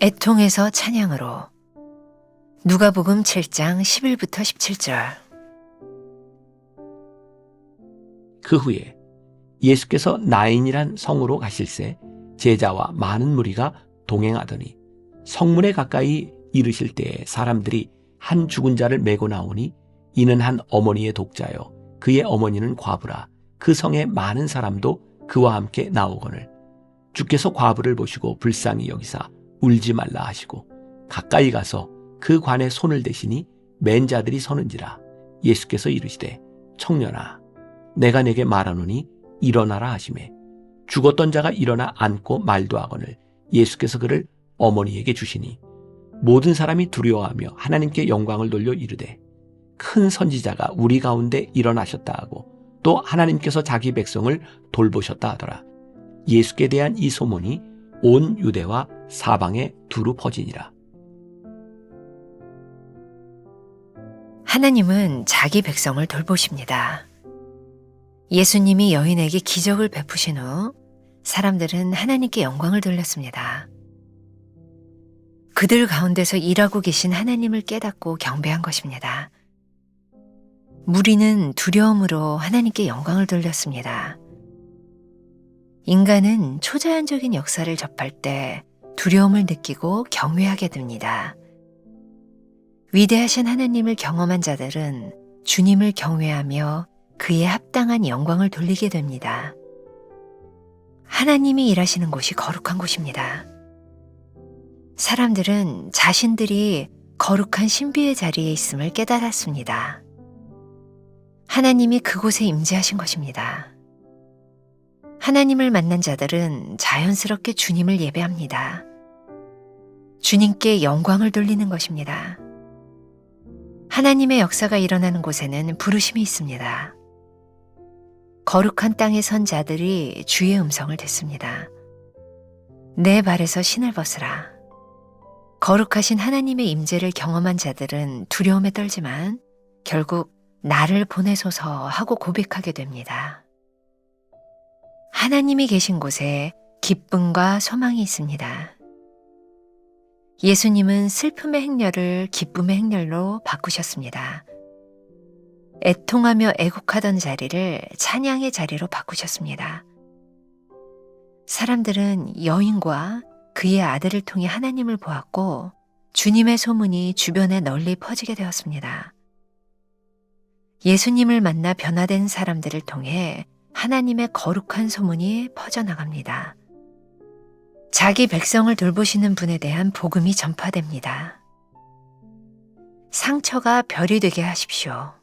애통에서 찬양으로. 누가복음 7장 11부터 17절. 그 후에 예수께서 나인이란 성으로 가실새 제자와 많은 무리가 동행하더니 성문에 가까이 이르실 때에 사람들이 한 죽은 자를 메고 나오니 이는 한 어머니의 독자요 그의 어머니는 과부라. 그 성에 많은 사람도 그와 함께 나오거늘 주께서 과부를 보시고 불쌍히 여기사 울지 말라 하시고 가까이 가서 그 관에 손을 대시니 맨 자들이 서는지라. 예수께서 이르시되 청년아 내가 내게 말하노니 일어나라 하시매 죽었던 자가 일어나 앉고 말도 하거늘 예수께서 그를 어머니에게 주시니 모든 사람이 두려워하며 하나님께 영광을 돌려 이르되 큰 선지자가 우리 가운데 일어나셨다 하고 또 하나님께서 자기 백성을 돌보셨다 하더라. 예수께 대한 이 소문이 온 유대와 사방에 두루 퍼지니라. 하나님은 자기 백성을 돌보십니다. 예수님이 여인에게 기적을 베푸신 후 사람들은 하나님께 영광을 돌렸습니다. 그들 가운데서 일하고 계신 하나님을 깨닫고 경배한 것입니다. 무리는 두려움으로 하나님께 영광을 돌렸습니다. 인간은 초자연적인 역사를 접할 때 두려움을 느끼고 경외하게 됩니다. 위대하신 하나님을 경험한 자들은 주님을 경외하며 그에 합당한 영광을 돌리게 됩니다. 하나님이 일하시는 곳이 거룩한 곳입니다. 사람들은 자신들이 거룩한 신비의 자리에 있음을 깨달았습니다. 하나님이 그곳에 임재하신 것입니다. 하나님을 만난 자들은 자연스럽게 주님을 예배합니다. 주님께 영광을 돌리는 것입니다. 하나님의 역사가 일어나는 곳에는 부르심이 있습니다. 거룩한 땅에 선 자들이 주의 음성을 듣습니다. 내 발에서 신을 벗으라. 거룩하신 하나님의 임재를 경험한 자들은 두려움에 떨지만 결국 나를 보내소서 하고 고백하게 됩니다. 하나님이 계신 곳에 기쁨과 소망이 있습니다. 예수님은 슬픔의 행렬을 기쁨의 행렬로 바꾸셨습니다. 애통하며 애곡하던 자리를 찬양의 자리로 바꾸셨습니다. 사람들은 여인과 그의 아들을 통해 하나님을 보았고 주님의 소문이 주변에 널리 퍼지게 되었습니다. 예수님을 만나 변화된 사람들을 통해 하나님의 거룩한 소문이 퍼져나갑니다. 자기 백성을 돌보시는 분에 대한 복음이 전파됩니다. 상처가 별이 되게 하십시오.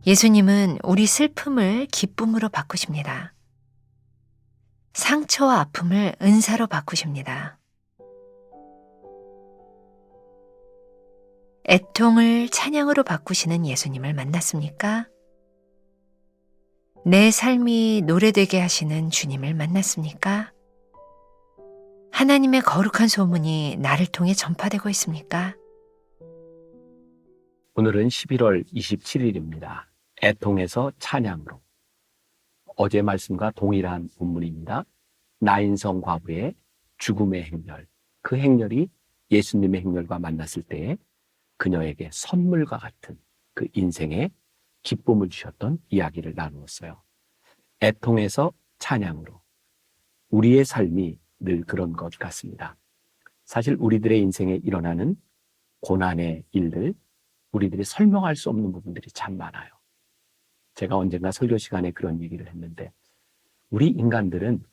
예수님은 우리 슬픔을 기쁨으로 바꾸십니다. 상처와 아픔을 은사로 바꾸십니다. 애통을 찬양으로 바꾸시는 예수님을 만났습니까? 내 삶이 노래되게 하시는 주님을 만났습니까? 하나님의 거룩한 소문이 나를 통해 전파되고 있습니까? 오늘은 11월 27일입니다. 애통에서 찬양으로. 어제 말씀과 동일한 본문입니다. 나인성 과부의 죽음의 행렬. 그 행렬이 예수님의 행렬과 만났을 때에 그녀에게 선물과 같은 그 인생에 기쁨을 주셨던 이야기를 나누었어요. 애통에서 찬양으로. 우리의 삶이 늘 그런 것 같습니다. 사실 우리들의 인생에 일어나는 고난의 일들, 우리들이 설명할 수 없는 부분들이 참 많아요. 제가 언젠가 설교 시간에 그런 얘기를 했는데 우리 인간들은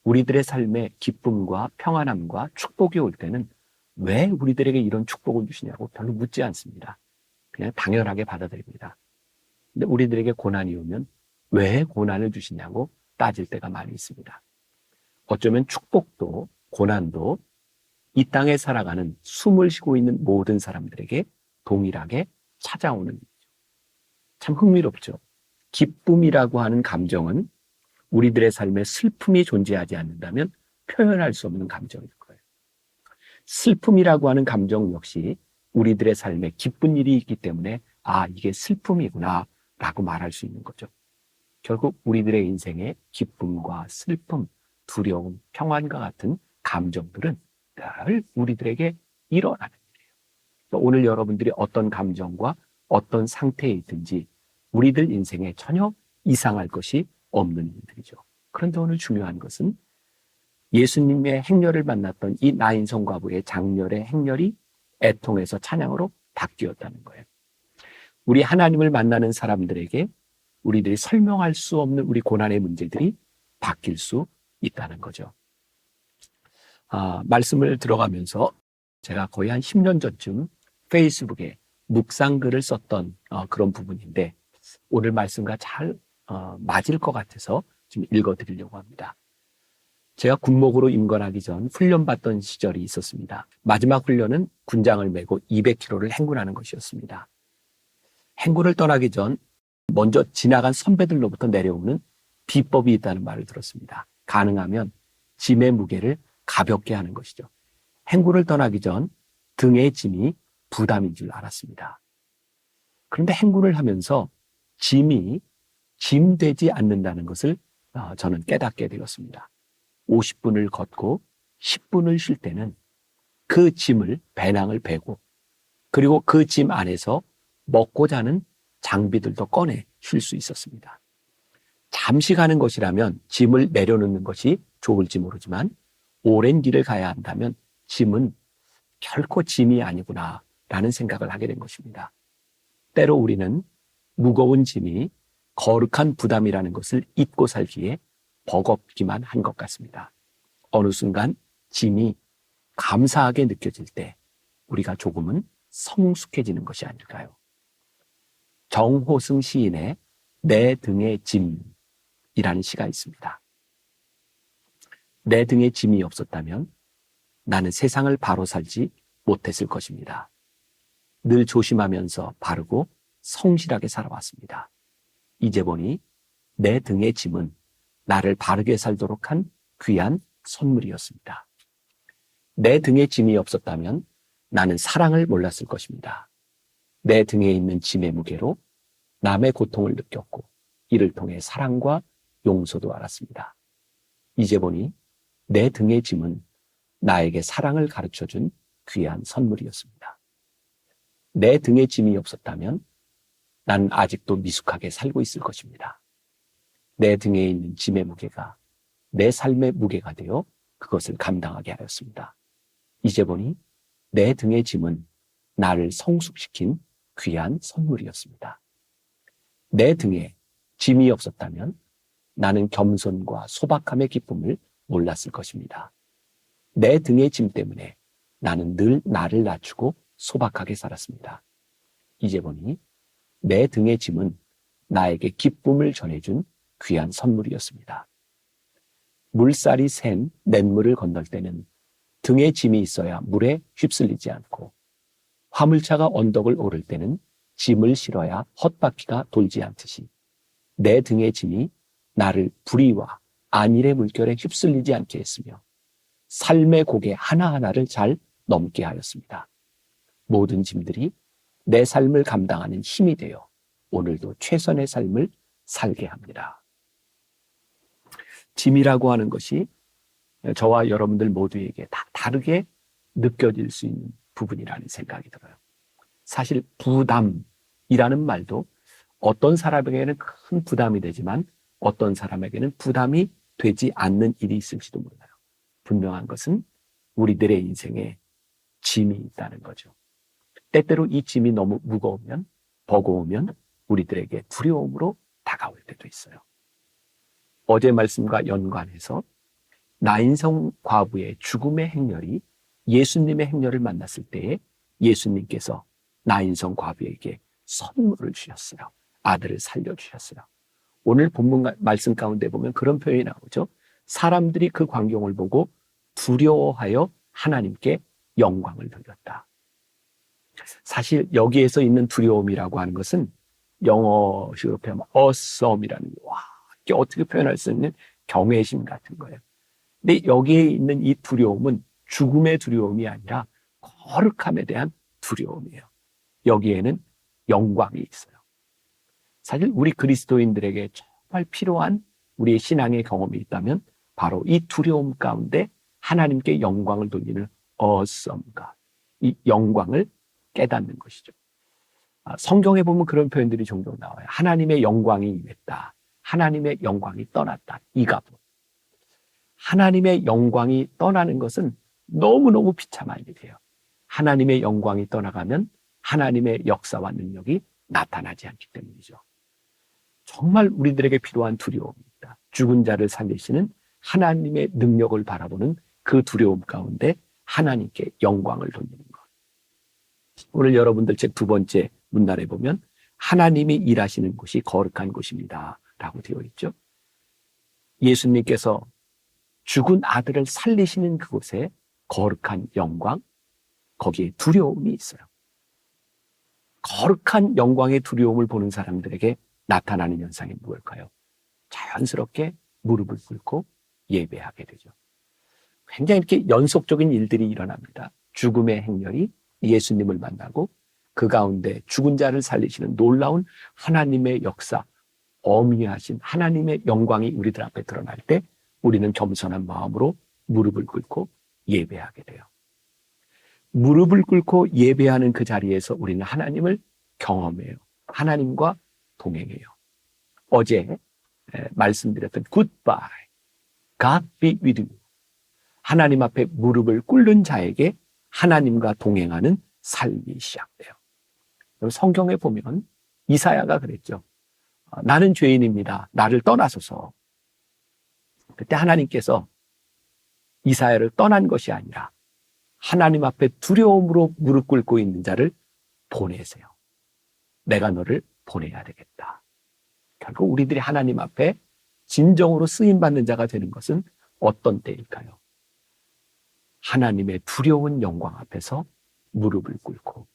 우리들의 삶에 기쁨과 평안함과 축복이 올 때는 왜 우리들에게 이런 축복을 주시냐고 별로 묻지 않습니다. 그냥 당연하게 받아들입니다. 근데 우리들에게 고난이 오면 왜 고난을 주시냐고 따질 때가 많이 있습니다. 어쩌면 축복도 고난도 이 땅에 살아가는 숨을 쉬고 있는 모든 사람들에게 동일하게 찾아오는 일이죠. 참 흥미롭죠. 기쁨이라고 하는 감정은 우리들의 삶에 슬픔이 존재하지 않는다면 표현할 수 없는 감정일 거예요. 슬픔이라고 하는 감정 역시 우리들의 삶에 기쁜 일이 있기 때문에 이게 슬픔이구나 라고 말할 수 있는 거죠. 결국 우리들의 인생에 기쁨과 슬픔, 두려움, 평안과 같은 감정들은 늘 우리들에게 일어나는 일이에요. 오늘 여러분들이 어떤 감정과 어떤 상태에 있든지 우리들 인생에 전혀 이상할 것이 없는 일들이죠. 그런데 오늘 중요한 것은 예수님의 행렬을 만났던 이 나인성 과부의 장렬의 행렬이 애통에서 찬양으로 바뀌었다는 거예요. 우리 하나님을 만나는 사람들에게 우리들이 설명할 수 없는 우리 고난의 문제들이 바뀔 수 있다는 거죠. 말씀을 들어가면서 제가 거의 한 10년 전쯤 페이스북에 묵상글을 썼던 그런 부분인데 오늘 말씀과 잘 맞을 것 같아서 지금 읽어드리려고 합니다. 제가 군목으로 임관하기 전 훈련받던 시절이 있었습니다. 마지막 훈련은 군장을 메고 200km를 행군하는 것이었습니다. 행군을 떠나기 전 먼저 지나간 선배들로부터 내려오는 비법이 있다는 말을 들었습니다. 가능하면 짐의 무게를 가볍게 하는 것이죠. 행군을 떠나기 전 등의 짐이 부담인 줄 알았습니다. 그런데 행군을 하면서 짐이 짐되지 않는다는 것을 저는 깨닫게 되었습니다. 50분을 걷고 10분을 쉴 때는 그 짐을 배낭을 베고 그리고 그 짐 안에서 먹고 자는 장비들도 꺼내 쉴 수 있었습니다. 잠시 가는 것이라면 짐을 내려놓는 것이 좋을지 모르지만 오랜 길을 가야 한다면 짐은 결코 짐이 아니구나 라는 생각을 하게 된 것입니다. 때로 우리는 무거운 짐이 거룩한 부담이라는 것을 잊고 살기에 버겁기만 한 것 같습니다. 어느 순간 짐이 감사하게 느껴질 때 우리가 조금은 성숙해지는 것이 아닐까요? 정호승 시인의 내 등에 짐이라는 시가 있습니다. 내 등에 짐이 없었다면 나는 세상을 바로 살지 못했을 것입니다. 늘 조심하면서 바르고 성실하게 살아왔습니다. 이제 보니 내 등의 짐은 나를 바르게 살도록 한 귀한 선물이었습니다. 내 등에 짐이 없었다면 나는 사랑을 몰랐을 것입니다. 내 등에 있는 짐의 무게로 남의 고통을 느꼈고 이를 통해 사랑과 용서도 알았습니다. 이제 보니 내 등의 짐은 나에게 사랑을 가르쳐준 귀한 선물이었습니다. 내 등에 짐이 없었다면 나는 아직도 미숙하게 살고 있을 것입니다. 내 등에 있는 짐의 무게가 내 삶의 무게가 되어 그것을 감당하게 하였습니다. 이제 보니 내 등의 짐은 나를 성숙시킨 귀한 선물이었습니다. 내 등에 짐이 없었다면 나는 겸손과 소박함의 기쁨을 몰랐을 것입니다. 내 등의 짐 때문에 나는 늘 나를 낮추고 소박하게 살았습니다. 이제 보니 내 등의 짐은 나에게 기쁨을 전해준 귀한 선물이었습니다. 물살이 센 냇물을 건널 때는 등에 짐이 있어야 물에 휩쓸리지 않고 화물차가 언덕을 오를 때는 짐을 실어야 헛바퀴가 돌지 않듯이 내 등의 짐이 나를 불의와 안일의 물결에 휩쓸리지 않게 했으며 삶의 고개 하나하나를 잘 넘게 하였습니다. 모든 짐들이 내 삶을 감당하는 힘이 되어 오늘도 최선의 삶을 살게 합니다. 짐이라고 하는 것이 저와 여러분들 모두에게 다 다르게 느껴질 수 있는 부분이라는 생각이 들어요. 사실 부담이라는 말도 어떤 사람에게는 큰 부담이 되지만 어떤 사람에게는 부담이 되지 않는 일이 있을지도 몰라요. 분명한 것은 우리들의 인생에 짐이 있다는 거죠. 때때로 이 짐이 너무 무거우면 버거우면 우리들에게 두려움으로 다가올 때도 있어요. 어제 말씀과 연관해서 나인성 과부의 죽음의 행렬이 예수님의 행렬을 만났을 때에 예수님께서 나인성 과부에게 선물을 주셨어요. 아들을 살려주셨어요. 오늘 본문 말씀 가운데 보면 그런 표현이 나오죠. 사람들이 그 광경을 보고 두려워하여 하나님께 영광을 돌렸다. 사실 여기에서 있는 두려움이라고 하는 것은 영어식으로 표현하면 awesome이라는 와, 이게 어떻게 표현할 수 있는 경외심 같은 거예요. 근데 여기에 있는 이 두려움은 죽음의 두려움이 아니라 거룩함에 대한 두려움이에요. 여기에는 영광이 있어요. 사실 우리 그리스도인들에게 정말 필요한 우리의 신앙의 경험이 있다면 바로 이 두려움 가운데 하나님께 영광을 돌리는 어썸가, 이 영광을 깨닫는 것이죠. 성경에 보면 그런 표현들이 종종 나와요. 하나님의 영광이 임했다. 하나님의 영광이 떠났다. 이가보. 하나님의 영광이 떠나는 것은 너무너무 비참한 일이에요. 하나님의 영광이 떠나가면 하나님의 역사와 능력이 나타나지 않기 때문이죠. 정말 우리들에게 필요한 두려움입니다. 죽은 자를 살리시는 하나님의 능력을 바라보는 그 두려움 가운데 하나님께 영광을 돌리는 것. 오늘 여러분들 책 2번째 문단에 보면 하나님이 일하시는 곳이 거룩한 곳입니다 라고 되어 있죠. 예수님께서 죽은 아들을 살리시는 그곳에 거룩한 영광, 거기에 두려움이 있어요. 거룩한 영광의 두려움을 보는 사람들에게 나타나는 현상이 무엇일까요? 자연스럽게 무릎을 꿇고 예배하게 되죠. 굉장히 이렇게 연속적인 일들이 일어납니다. 죽음의 행렬이 예수님을 만나고 그 가운데 죽은 자를 살리시는 놀라운 하나님의 역사, 어미하신 하나님의 영광이 우리들 앞에 드러날 때 우리는 겸손한 마음으로 무릎을 꿇고 예배하게 돼요. 무릎을 꿇고 예배하는 그 자리에서 우리는 하나님을 경험해요. 하나님과 동행해요. 어제 말씀드렸던 Goodbye, God be with you. 하나님 앞에 무릎을 꿇는 자에게 하나님과 동행하는 삶이 시작돼요. 성경에 보면 이사야가 그랬죠. 나는 죄인입니다. 나를 떠나소서. 그때 하나님께서 이사야를 떠난 것이 아니라 하나님 앞에 두려움으로 무릎 꿇고 있는 자를 보내세요. 내가 너를 보내야 되겠다. 결국 우리들이 하나님 앞에 진정으로 쓰임받는 자가 되는 것은 어떤 때일까요? 하나님의 두려운 영광 앞에서 무릎을 꿇고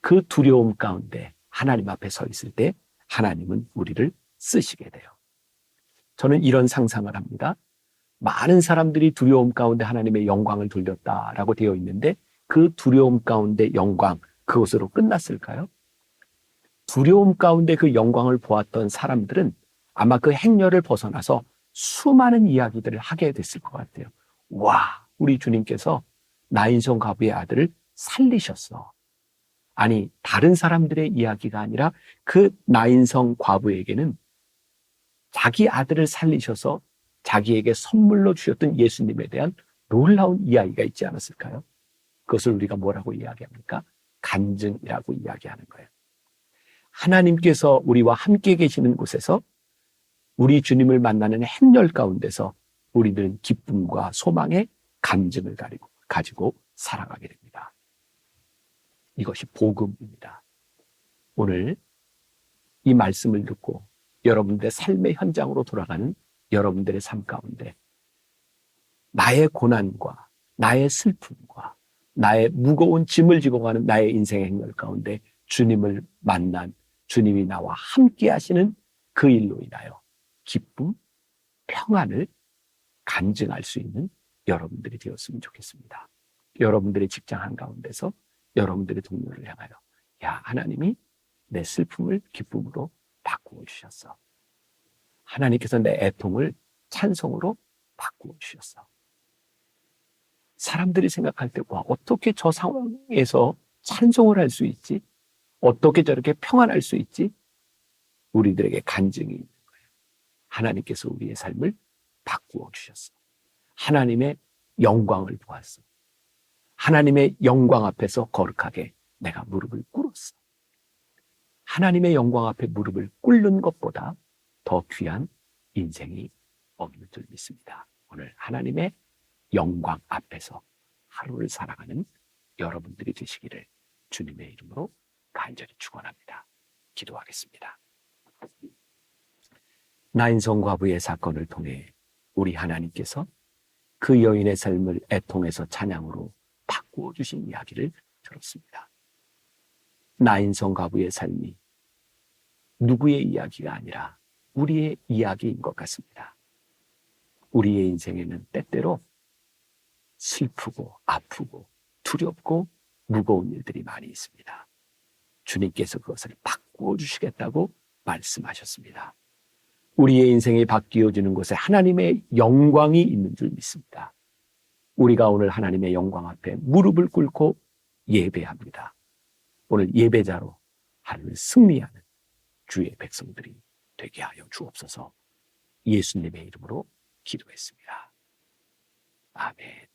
그 두려움 가운데 하나님 앞에 서 있을 때 하나님은 우리를 쓰시게 돼요. 저는 이런 상상을 합니다. 많은 사람들이 두려움 가운데 하나님의 영광을 돌렸다라고 되어 있는데 그 두려움 가운데 영광, 그것으로 끝났을까요? 두려움 가운데 그 영광을 보았던 사람들은 아마 그 행렬을 벗어나서 수많은 이야기들을 하게 됐을 것 같아요. 와, 우리 주님께서 나인성 과부의 아들을 살리셨어. 아니, 다른 사람들의 이야기가 아니라 그 나인성 과부에게는 자기 아들을 살리셔서 자기에게 선물로 주셨던 예수님에 대한 놀라운 이야기가 있지 않았을까요? 그것을 우리가 뭐라고 이야기합니까? 간증이라고 이야기하는 거예요. 하나님께서 우리와 함께 계시는 곳에서 우리 주님을 만나는 행렬 가운데서 우리들은 기쁨과 소망의 간증을 가지고 살아가게 됩니다. 이것이 복음입니다. 오늘 이 말씀을 듣고 여러분들의 삶의 현장으로 돌아가는 여러분들의 삶 가운데 나의 고난과 나의 슬픔과 나의 무거운 짐을 지고 가는 나의 인생의 행렬 가운데 주님을 만난 주님이 나와 함께 하시는 그 일로 인하여 기쁨, 평안을 간증할 수 있는 여러분들이 되었으면 좋겠습니다. 여러분들의 직장 한가운데서 여러분들의 동료를 향하여 야, 하나님이 내 슬픔을 기쁨으로 바꾸어 주셨어. 하나님께서 내 애통을 찬송으로 바꾸어 주셨어. 사람들이 생각할 때 와, 어떻게 저 상황에서 찬송을 할 수 있지? 어떻게 저렇게 평안할 수 있지? 우리들에게 간증이 있는 거예요. 하나님께서 우리의 삶을 바꾸어 주셨어. 하나님의 영광을 보았어. 하나님의 영광 앞에서 거룩하게 내가 무릎을 꿇었어. 하나님의 영광 앞에 무릎을 꿇는 것보다 더 귀한 인생이 없는 줄 믿습니다. 오늘 하나님의 영광 앞에서 하루를 살아가는 여러분들이 되시기를 주님의 이름으로 간절히 축원합니다. 기도하겠습니다. 나인성 과부의 사건을 통해 우리 하나님께서 그 여인의 삶을 애통에서 찬양으로 바꾸어 주신 이야기를 들었습니다. 나인성 과부의 삶이 누구의 이야기가 아니라 우리의 이야기인 것 같습니다. 우리의 인생에는 때때로 슬프고 아프고 두렵고 무거운 일들이 많이 있습니다. 주님께서 그것을 바꾸어 주시겠다고 말씀하셨습니다. 우리의 인생이 바뀌어지는 곳에 하나님의 영광이 있는 줄 믿습니다. 우리가 오늘 하나님의 영광 앞에 무릎을 꿇고 예배합니다. 오늘 예배자로 하루를 승리하는 주의 백성들이 되게 하여 주옵소서. 예수님의 이름으로 기도했습니다. 아멘.